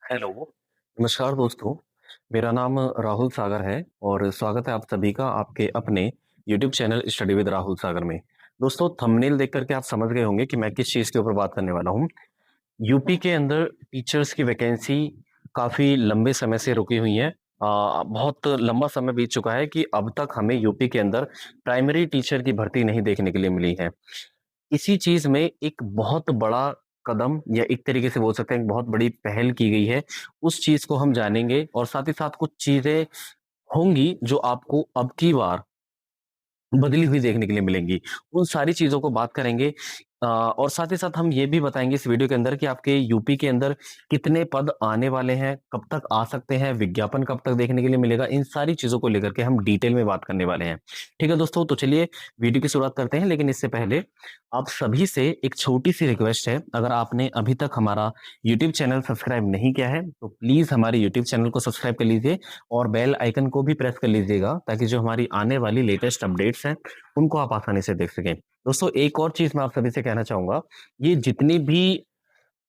Hello, नमस्कार दोस्तों। मेरा नाम राहुल सागर है और स्वागत है आप सभी का आपके अपने YouTube channel study with Rahul Sagar में। दोस्तों थंबनेल देख करके आप समझ गए होंगे कि मैं किस चीज़ के ऊपर बात करने वाला हूँ। यूपी के अंदर टीचर्स की वैकेंसी काफ़ी लंबे समय से रुकी हुई है। बहुत लंबा समय बीत चुका है कि अब तक हमें यूपी के अंदर प्राइमरी टीचर की भर्ती नहीं देखने के लिए मिली है। इसी चीज़ में एक बहुत बड़ा कदम या एक तरीके से बोल सकते हैं एक बहुत बड़ी पहल की गई है। उस चीज़ को हम जानेंगे और साथ ही साथ कुछ चीज़ें होंगी जो आपको अब की बार बदली हुई देखने के लिए मिलेंगी। उन सारी चीज़ों को बात करेंगे और साथ ही साथ हम ये भी बताएँगे इस वीडियो के अंदर कि आपके यूपी के अंदर कितने पद आने वाले हैं, कब तक आ सकते हैं, विज्ञापन कब तक देखने के लिए मिलेगा, इन सारी चीज़ों को लेकर के हम डिटेल में बात करने वाले हैं। ठीक है दोस्तों, तो चलिए वीडियो की शुरुआत करते हैं, लेकिन इससे पहले आप सभी से एक छोटी-सी रिक्वेस्ट है, अगर आपने अभी तक हमारा यूट्यूब चैनल सब्सक्राइब नहीं किया है, तो प्लीज़ हमारे यूट्यूब चैनल को सब्सक्राइब कर लीजिए और बेल आइकन को भी प्रेस कर लीजिएगा ताकि जो हमारी आने वाली लेटेस्ट अपडेट्स हैं, उनको आप आसानी से देख सकें। दोस्तों एक और चीज़ मैं आप सभी से कहना चाहूँगा, ये जितनी भी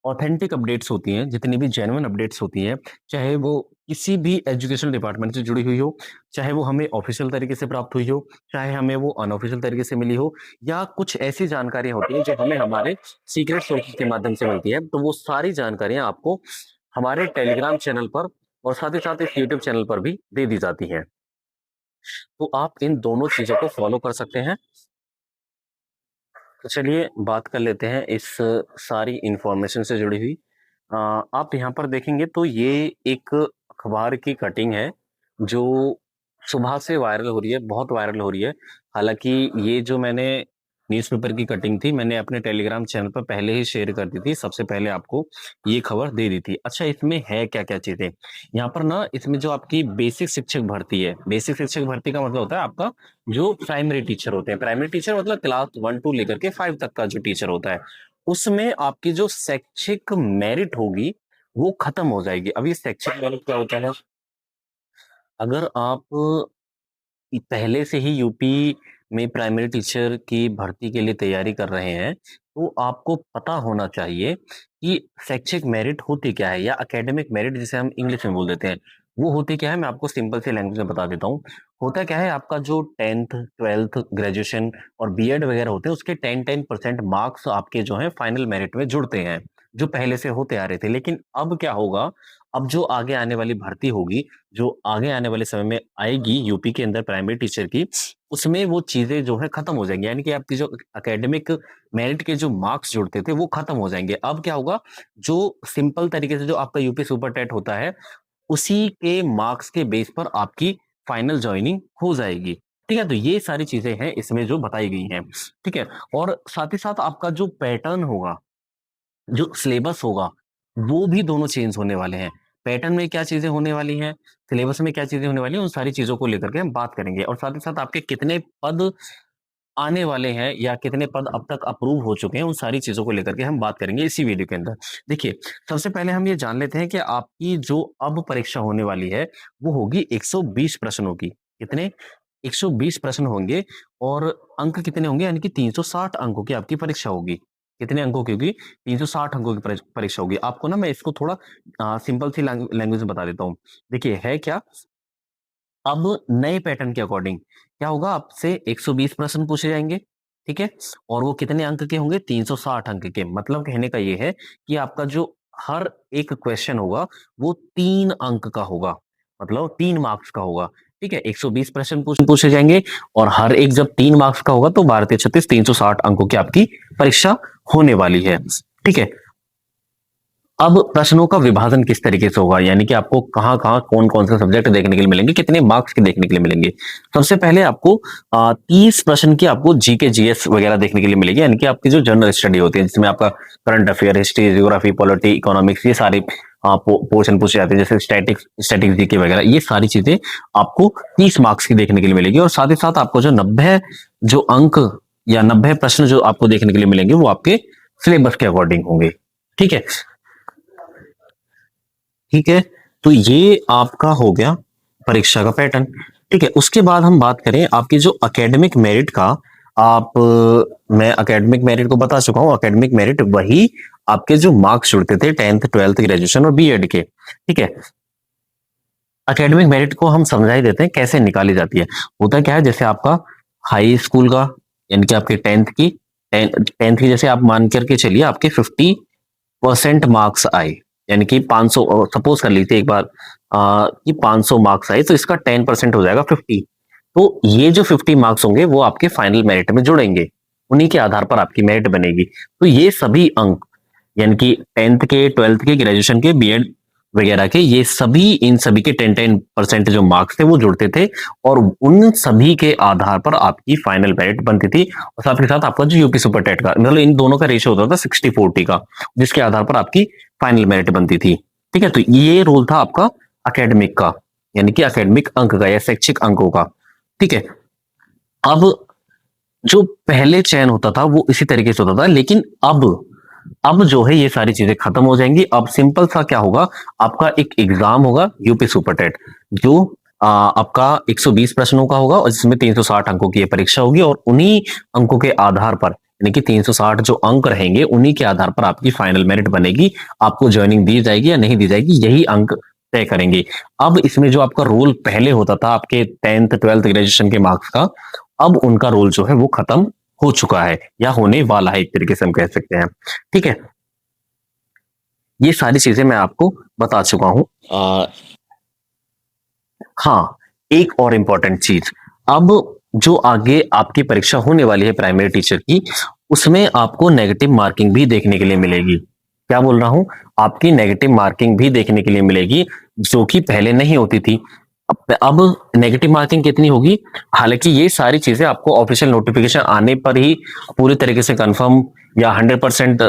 ऑथेंटिक अपडेट्स होती हैं, जितनी भी जेन्युइन अपडेट्स होती हैं, चाहे वो किसी भी एजुकेशनल डिपार्टमेंट से जुड़ी हुई हो, चाहे वो हमें ऑफ़िशियल तरीके से प्राप्त हुई हो, चाहे हमें वो अनऑफ़िशियल तरीके से मिली हो या कुछ ऐसी जानकारी होती है जो हमें हमारे सीक्रेट सोर्सेज़ के माध्यम से मिलती है, तो वो सारी जानकारियाँ आपको हमारे टेलीग्राम चैनल पर और साथ ही साथ इस यूट्यूब चैनल पर भी दे दी जाती हैं। तो आप इन दोनों चीज़ों को फ़ॉलो कर सकते हैं। तो चलिए बात कर लेते हैं इस सारी इन्फॉर्मेशन से जुड़ी हुई। आप यहाँ पर देखेंगे तो ये एक अखबार की कटिंग है जो सुबह से वायरल हो रही है, बहुत वायरल हो रही है। हालाँकि ये जो मैंने न्यूज़पेपर की कटिंग थी, मैंने अपने टेलीग्राम चैनल पर पहले ही शेयर कर दी थी, सबसे पहले आपको ये खबर दे दी थी। अच्छा इसमें है क्या-क्या चीज़ें? यहाँ पर ना इसमें जो आपकी बेसिक शिक्षक भर्ती है, बेसिक शिक्षक भर्ती का मतलब होता है आपका जो प्राइमरी टीचर होते हैं। प्राइमरी टीचर मतलब क्लास 1 टू लेकर के 5 तक का जो टीचर होता है, उसमें आपकी जो शैक्षिक मेरिट होगी, वो खत्म हो जाएगी। अब ये शैक्षिक मेरिट क्या होता है? अगर आप पहले से ही यूपी में प्राइमरी टीचर की भर्ती के लिए तैयारी कर रहे हैं, तो आपको पता होना चाहिए कि शैक्षिक मेरिट होती क्या है या एकेडमिक मेरिट जिसे हम इंग्लिश में बोल देते हैं। वो होती क्या है मैं आपको सिंपल सी लैंग्वेज में बता देता हूँ। होता क्या है आपका जो 10th, 12th, ग्रेजुएशन और बीएड वगैरह होते हैं उसके 10-10% मार्क्स आपके जो हैं फाइनल मेरिट में जुड़ते हैं, जो पहले से होते आ रहे थे। लेकिन अब क्या होगा, अब जो आगे आने वाली भर्ती होगी, जो आगे आने वाले समय में आएगी यूपी के अंदर प्राइमरी टीचर की, उसमें वो चीज़ें जो है खत्म हो जाएँगी। यानी कि आपकी जो एकेडमिक मेरिट के जो मार्क्स जुड़ते थे, वो खत्म हो जाएँगे। अब क्या होगा, जो सिंपल तरीके से जो आपका यूपी सुपर टेट होता है, उसी के मार्क्स के बेस पर आपकी फाइनल जॉइनिंग हो जाएगी। ठीक है? तो ये सारी चीज़ें हैं इसमें जो बताई गई हैं। ठीक है? और साथ ही साथ आपका जो पैटर्न होगा, जो सिलेबस होगा, वो भी दोनों चेंज होने वाले हैं। पैटर्न में क्या चीज़ें होने वाली हैं, सिलेबस में क्या चीज़ें होने वाली हैं, उन सारी चीज़ों को लेकर के हम बात करेंगे और साथ ही साथ आपके कितने पद आने वाले हैं या कितने पद अब तक अप्रूव हो चुके हैं, उन सारी चीज़ों को लेकर के हम बात करेंगे इसी वीडियो के अंदर। देखिए, सबसे पहले हम ये जान लेते हैं कि आपकी जो अब परीक्षा होने वाली है, वो होगी 120 प्रश्नों की। कितने? 120 प्रश्न होंगे और अंक कितने होंगे यानी कि 360 अंकों की आपकी परीक्षा होगी। कितने अंकों की होगी? 360 अंकों की परीक्षा होगी। आपको ना मैं इसको थोड़ा सिंपल सी लैंग्वेज में बता देता हूँ। देखिए, है क्या? अब नए पैटर्न के अकॉर्डिंग क्या होगा आपसे 120 प्रश्न पूछे जाएँगे, ठीक है? और वो कितने अंक के होंगे? 360 अंक के। मतलब कहने का ये है कि आपका जो हर एक क्वेश्चन होगा, वो 3 अंक का होगा, मतलब 3 मार्क्स का होगा, ठीक है? 120 प्रश्न पूछे जाएँगे और हर एक जब 3 मार्क्स का होगा, तो 12 तिया 36 360 अंकों की आपकी परीक्षा होने वाली है, ठीक है? अब प्रश्नों का विभाजन किस तरीके से होगा यानी कि आपको कहाँ-कहाँ, कौन-कौन से सब्जेक्ट देखने के लिए मिलेंगे, कितने मार्क्स के देखने के लिए मिलेंगे। सबसे पहले आपको 30 प्रश्न की आपको जीके, जीएस वगैरह देखने के लिए मिलेगी यानी कि आपकी जो जनरल स्टडी होती है जिसमें आपका current affair, history, geography, polity, economics ये सारे पोर्शन पूछे जाते हैं जैसे स्टैटिक्स जीके वगैरह ये सारी चीजें आपको 30 मार्क्स की देखने के लिए मिलेगी और साथ ही साथ आपको जो 90 जो अंक या 90 प्रश्न जो आपको देखने के लिए मिलेंगे वो आपके सिलेबस के अकॉर्डिंग होंगे। ठीक है? ठीक है, तो ये आपका हो गया परीक्षा का पैटर्न। ठीक है, उसके बाद हम बात करें आपकी जो एकेडमिक मेरिट का। आप मैं एकेडमिक मेरिट को बता चुका हूँ। एकेडमिक मेरिट वही आपके जो मार्क्स जुड़ते थे 10th 12th ग्रेजुएशन और बीएड के। ठीक है। एकेडमिक मेरिट को हम समझा ही देते हैं कैसे निकाली जाती है। होता क्या है, जैसे आपका हाई स्कूल का यानी कि आपके टेंथ की जैसे आप मान करके चलिए आपके 50% मार्क्स आए, यानी कि 500, सपोज कर लीजिए एक बार कि 500 मार्क्स आए तो इसका 10% हो जाएगा 50। तो ये जो 50 मार्क्स होंगे वो आपके फाइनल मेरिट में जुड़ेंगे, उन्हीं के आधार पर आपकी मेरिट बनेगी। तो ये सभी अंक यानी कि 10th के, 12th के, ग्रेजुएशन के, बीएड वगैरह के, ये सभी इन सभी के 10% जो मार्क्स थे वो जुड़ते थे और उन सभी के आधार पर आपकी फाइनल मेरिट बनती थी। और साथ के साथ आपका जो यूपी सुपर टेट का, मतलब इन दोनों का रेशियो होता था 60-40 का, जिसके आधार पर आपकी फाइनल मेरिट बनती थी। ठीक है, तो ये रोल था आपका अकेडमिक का, यानी कि अकेडमिक अंक का या शैक्षिक अंकों का। ठीक है, अब जो पहले चयन होता था वो इसी तरीके से होता था, लेकिन अब जो है ये सारी चीजें खत्म हो जाएंगी। अब सिंपल सा क्या होगा, आपका एक एग्जाम होगा यूपी सुपर टेट, जो आपका 120 प्रश्नों का होगा और जिसमें 360 अंकों की ये परीक्षा होगी और उन्हीं अंकों के आधार पर, यानी कि 360 जो अंक रहेंगे उन्हीं के आधार पर आपकी फाइनल मेरिट बनेगी। आपको ज्वाइनिंग दी जाएगी या नहीं दी जाएगी, यही अंक तय करेंगे। अब इसमें जो आपका रोल पहले होता था आपके 10th 12th ग्रेजुएशन के मार्क्स का, अब उनका रोल जो है वो खत्म हो चुका है या होने वाला है, एक तरीके से हम कह सकते हैं। ठीक है, ये सारी चीजें मैं आपको बता चुका हूं। हाँ, एक और इंपॉर्टेंट चीज, अब जो आगे आपकी परीक्षा होने वाली है प्राइमरी टीचर की, उसमें आपको नेगेटिव मार्किंग भी देखने के लिए मिलेगी। क्या बोल रहा हूं, आपकी नेगेटिव मार्किंग भी देखने के लिए मिलेगी, जो कि पहले नहीं होती थी। अब नेगेटिव मार्किंग कितनी होगी, हालांकि ये सारी चीजें आपको ऑफिशियल नोटिफिकेशन आने पर ही पूरी तरीके से कंफर्म या 100%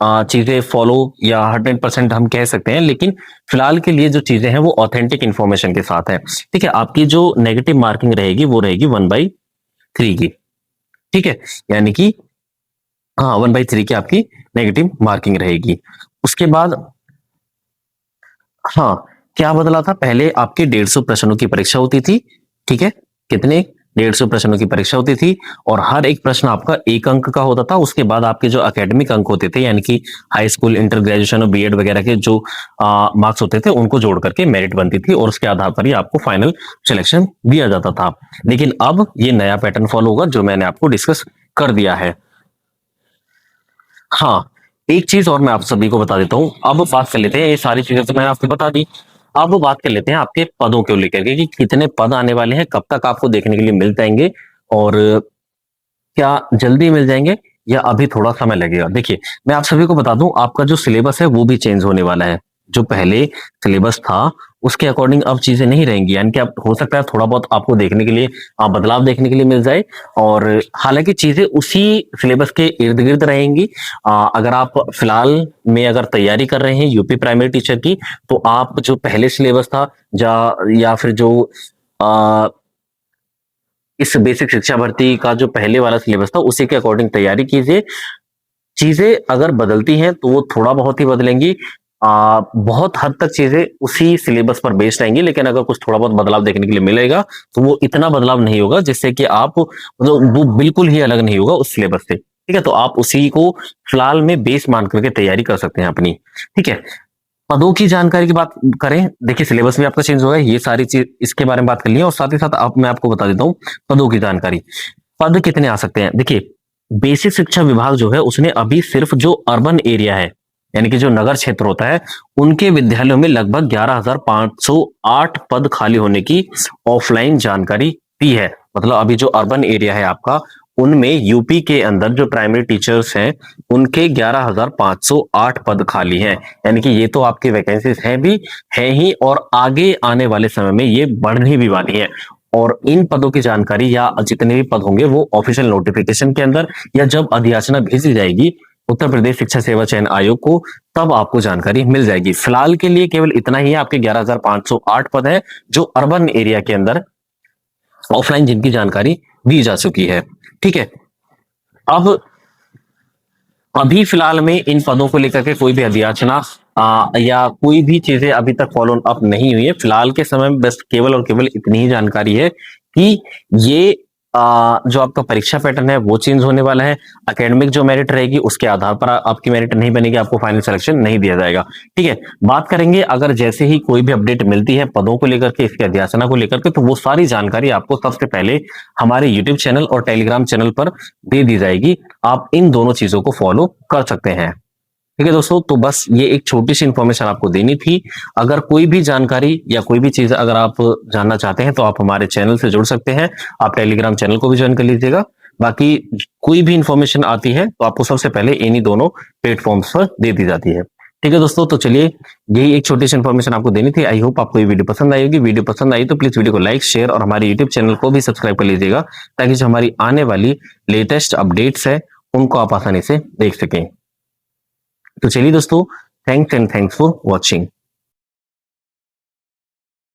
चीजें फॉलो या 100% हम कह सकते हैं, लेकिन फिलहाल के लिए जो चीजें हैं वो ऑथेंटिक इंफॉर्मेशन के साथ है। ठीक है, आपकी जो नेगेटिव मार्किंग रहेगी वो रहेगी 1/3 की। ठीक है, यानी कि हाँ 1/3 की आपकी नेगेटिव मार्किंग रहेगी। उसके बाद हाँ, क्या बदला था, पहले आपके 150 प्रश्नों की परीक्षा होती थी। ठीक है, कितने, 150 प्रश्नों की परीक्षा होती थी और हर एक प्रश्न आपका 1 अंक का होता था। उसके बाद आपके जो एकेडमिक अंक होते थे, यानी कि हाई स्कूल, इंटर, ग्रेजुएशन और बीएड वगैरह के जो मार्क्स होते थे उनको जोड़ करके मेरिट बनती थी और उसके आधार पर ही आपको फाइनल सिलेक्शन दिया जाता था। लेकिन अब ये नया पैटर्न फॉलो होगा जो मैंने आपको डिस्कस कर दिया है। हाँ, एक चीज और मैं आप सभी को बता देता हूँ। अब बात कर लेते हैं, ये सारी चीजें तो मैंने आपको बता दी। अब बात कर लेते हैं आपके पदों को लेकर के कि कितने पद आने वाले हैं, कब तक आपको देखने के लिए मिल जाएंगे और क्या जल्दी मिल जाएंगे या अभी थोड़ा समय लगेगा। देखिए, मैं आप सभी को बता दूं, आपका जो सिलेबस है वो भी चेंज होने वाला है। जो पहले सिलेबस था उसके अकॉर्डिंग अब चीजें नहीं रहेंगी, यानी कि अब हो सकता है थोड़ा बहुत आपको देखने के लिए बदलाव देखने के लिए मिल जाए, और हालांकि चीजें उसी सिलेबस के इर्द गिर्द रहेंगी। अगर आप फिलहाल में अगर तैयारी कर रहे हैं यूपी प्राइमरी टीचर की, तो आप जो पहले सिलेबस था या फिर जो इस बेसिक शिक्षा भर्ती का जो पहले वाला सिलेबस था उसी के अकॉर्डिंग तैयारी कीजिए। चीजें अगर बदलती हैं तो वो थोड़ा बहुत ही बदलेंगी, बहुत हद तक चीजें उसी सिलेबस पर बेस्ड रहेंगी, लेकिन अगर कुछ थोड़ा बहुत बदलाव देखने के लिए मिलेगा तो वो इतना बदलाव नहीं होगा जिससे कि आप मतलब वो बिल्कुल ही अलग नहीं होगा उस सिलेबस से। ठीक है, तो आप उसी को फिलहाल में बेस मान करके तैयारी कर सकते हैं अपनी। ठीक है, पदों की जानकारी की बात करें, देखिए सिलेबस भी आपका चेंज होगा, ये सारी चीज इसके बारे में बात कर ली है, और साथ ही साथ अब मैं आपको बता देता हूँ पदों की जानकारी। पद कितने आ सकते हैं, देखिए बेसिक शिक्षा विभाग जो है उसने अभी सिर्फ जो अर्बन एरिया है, यानी कि जो नगर क्षेत्र होता है, उनके विद्यालयों में लगभग 11,508 पद खाली होने की ऑफलाइन जानकारी दी है। मतलब अभी जो अर्बन एरिया है आपका, उनमें यूपी के अंदर जो प्राइमरी टीचर्स हैं उनके 11,508 पद खाली हैं। यानी कि ये तो आपकी वैकेंसीज हैं भी, है ही, और आगे आने वाले समय में ये बढ़ने भी वाली है। और इन पदों की जानकारी या जितने भी पद होंगे वो ऑफिशियल नोटिफिकेशन के अंदर या जब अधियाचना भेजी जाएगी उत्तर प्रदेश शिक्षा सेवा चयन आयोग को, तब आपको जानकारी मिल जाएगी। फिलहाल के लिए केवल इतना ही है, आपके 11,508 पद है जो अर्बन एरिया के अंदर ऑफलाइन जिनकी जानकारी दी जा चुकी है। ठीक है, अब अभी फिलहाल में इन पदों को लेकर के कोई भी अधियाचना या कोई भी चीजें अभी तक फॉलो अप नहीं हुई है। फिलहाल के समय में बस केवल और केवल इतनी ही जानकारी है कि ये जो आपका परीक्षा पैटर्न है वो चेंज होने वाला है। एकेडमिक जो मेरिट रहेगी उसके आधार पर आपकी मेरिट नहीं बनेगी, आपको फाइनल सिलेक्शन नहीं दिया जाएगा। ठीक है, बात करेंगे अगर जैसे ही कोई भी अपडेट मिलती है पदों को लेकर के, इसके अध्यासना को लेकर के, तो वो सारी जानकारी आपको सबसे पहले हमारे यूट्यूब चैनल और टेलीग्राम चैनल पर दे दी जाएगी। आप इन दोनों चीजों को फॉलो कर सकते हैं। ठीक है दोस्तों, तो बस ये एक छोटी सी इंफॉर्मेशन आपको देनी थी। अगर कोई भी जानकारी या कोई भी चीज अगर आप जानना चाहते हैं तो आप हमारे चैनल से जुड़ सकते हैं। आप टेलीग्राम चैनल को भी ज्वाइन कर लीजिएगा। बाकी कोई भी इंफॉर्मेशन आती है तो आपको सबसे पहले इन्हीं दोनों प्लेटफॉर्म्स पर दे दी जाती है। ठीक है दोस्तों, तो चलिए यही एक छोटी सी इन्फॉर्मेशन आपको देनी थी। आई होप आपको ये वीडियो पसंद आई होगी। वीडियो पसंद आई तो प्लीज वीडियो को लाइक, शेयर और हमारे यूट्यूब चैनल को भी सब्सक्राइब कर लीजिएगा, ताकि जो हमारी आने वाली लेटेस्ट अपडेट्स है उनको आप आसानी से देख सकें। तो चलिए दोस्तों, थैंक्स फॉर वॉचिंग।